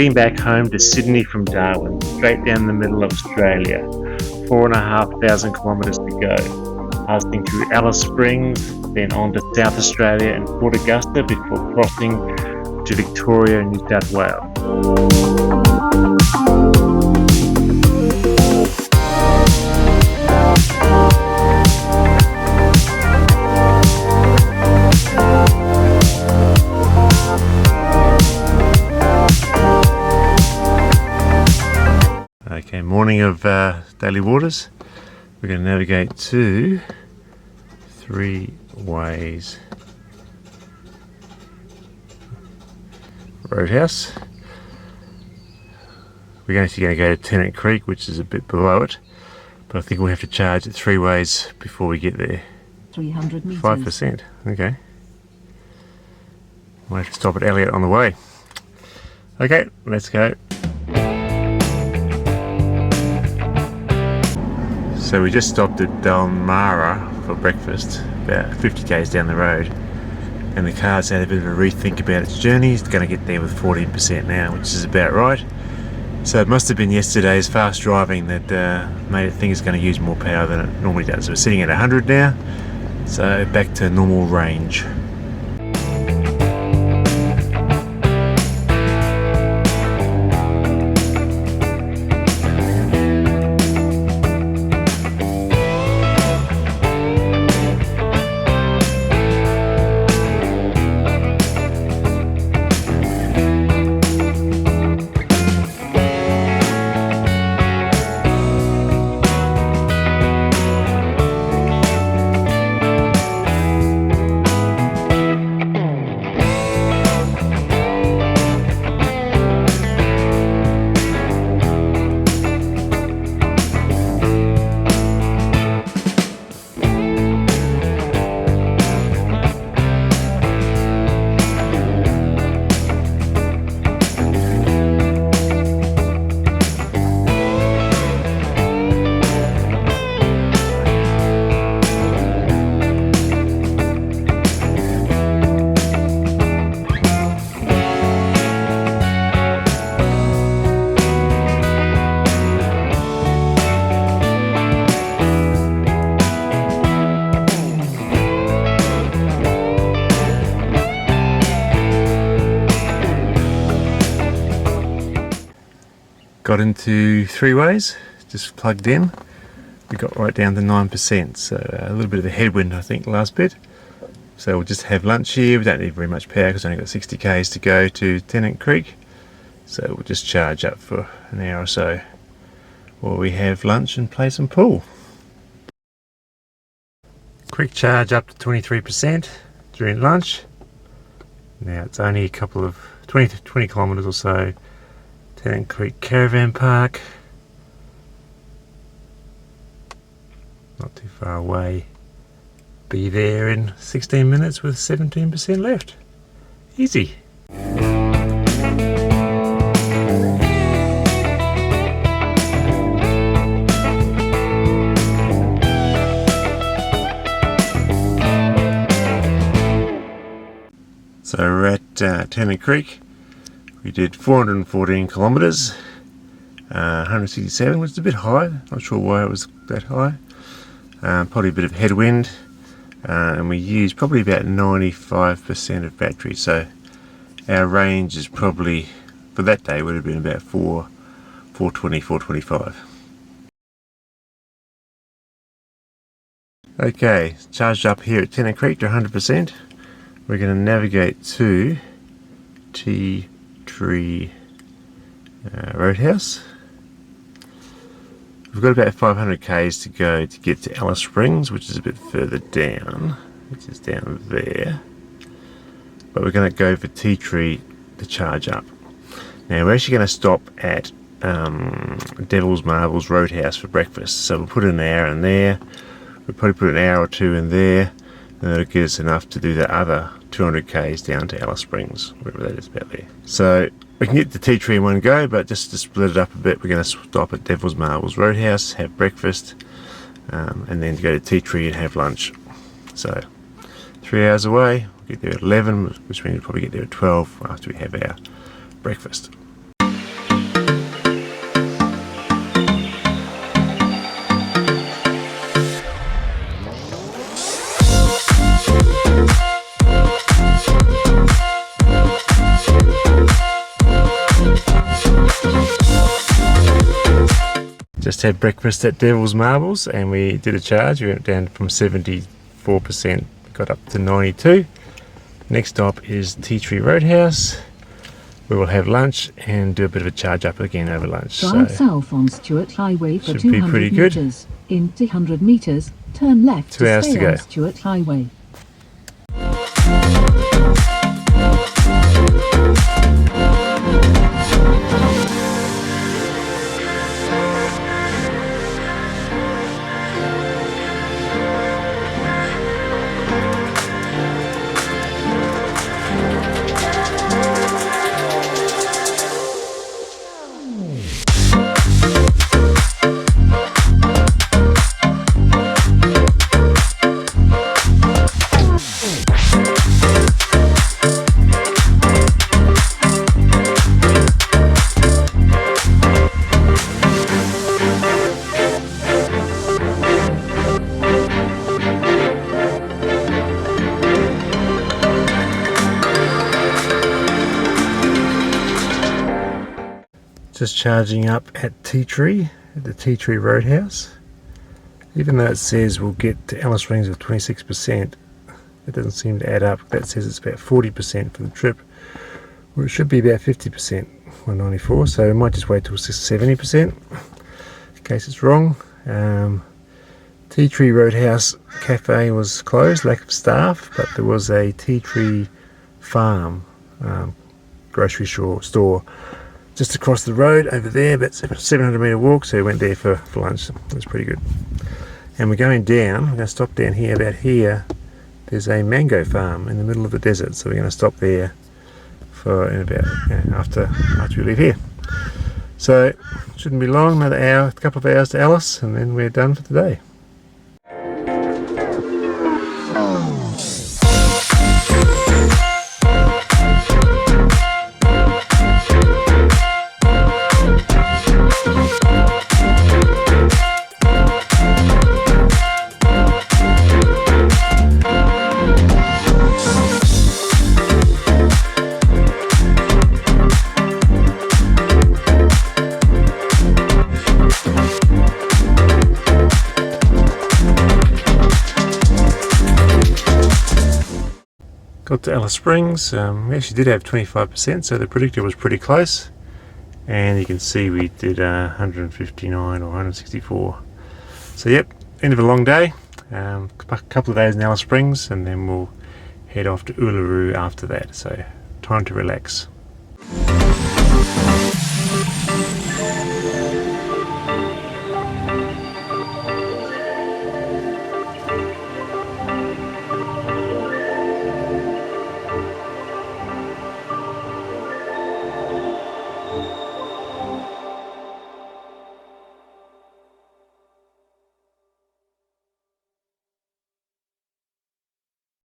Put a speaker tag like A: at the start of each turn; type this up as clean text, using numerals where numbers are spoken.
A: heading back home to Sydney from Darwin, straight down the middle of Australia. 4,500 kilometres to go, passing through Alice Springs, then on to South Australia and Port Augusta before crossing to Victoria and New South Wales. Okay, morning of Daly Waters. We're going to navigate to Three Ways Roadhouse. We're actually going to go to Tennant Creek, which is a bit below it, but I think we'll have to charge at Three Ways before we get there.
B: 300 metres.
A: 5%, okay. We'll have to stop at Elliot on the way. Okay, let's go. So we just stopped at Dalmara for breakfast, about 50 k's down the road, and the car's had a bit of a rethink about its journey. It's going to get there with 14% now, which is about right. So it must have been yesterday's fast driving that made it think it's going to use more power than it normally does. So we're sitting at 100 now, so back to normal range. Got into Three Ways, just plugged in. We got right down to 9%, so a little bit of a headwind I think last bit. So we'll just have lunch here. We don't need very much power because we've only got 60 k's to go to Tennant Creek. So we'll just charge up for an hour or so while we have lunch and play some pool. Quick charge up to 23% during lunch. Now it's only a couple of 20 kilometres or so. Tennant Creek Caravan Park, not too far away. Be there in 16 minutes with 17% left. Easy. So we're at Tennant Creek. We did 414 kilometres, 167, which is a bit high. Not sure why it was that high. Probably a bit of headwind, and we used probably about 95% of battery. So our range is probably, for that day, would have been about 420, 425. Okay, charged up here at Tennant Creek to 100%. We're going to navigate to Tree Roadhouse. We've got about 500 k's to go to get to Alice Springs, which is a bit further down, which is down there. But we're going to go for Tea Tree to charge up. Now we're actually going to stop at Devil's Marbles Roadhouse for breakfast. So we'll put an hour in there. We'll probably put an hour or two in there, and that'll give us enough to do the other 200 k's down to Alice Springs, wherever that is about there. So we can get the Tea Tree in one go, but just to split it up a bit, we're going to stop at Devil's Marbles Roadhouse, have breakfast, and then go to Tea Tree and have lunch. So 3 hours away. We'll get there at 11, which means we'll probably get there at 12 after we have our breakfast. just had breakfast at Devil's Marbles and we did a charge. We went down from 74%, got up to 92. Next stop is Tea Tree Roadhouse. We will have lunch and do a bit of a charge up again over lunch.
B: Drive south on Stuart Highway for
A: should be
B: 200
A: pretty good.
B: meters. In 200 meters, turn left
A: 2 hours
B: stay
A: to go.
B: on Stuart Highway.
A: Just charging up at Tea Tree, at the Tea Tree Roadhouse. Even though it says we'll get to Alice Springs with 26%, it doesn't seem to add up. That says it's about 40% for the trip, where it should be about 50%, 194. So we might just wait till 70% in case it's wrong. Tea Tree Roadhouse Cafe was closed, lack of staff, but there was a Tea Tree Farm grocery store just across the road over there, about 700 metre walk, so we went there for lunch. It was pretty good. And we're going down, we're going to stop down here, about here. There's a mango farm in the middle of the desert, so we're going to stop there for in about after we leave here. So shouldn't be long, another hour, a couple of hours to Alice, and then we're done for today. Got to Alice Springs. We actually did have 25%, so the predictor was pretty close. And you can see we did 159 or 164. So yep, end of a long day. A couple of days in Alice Springs, and then we'll head off to Uluru after that. So time to relax.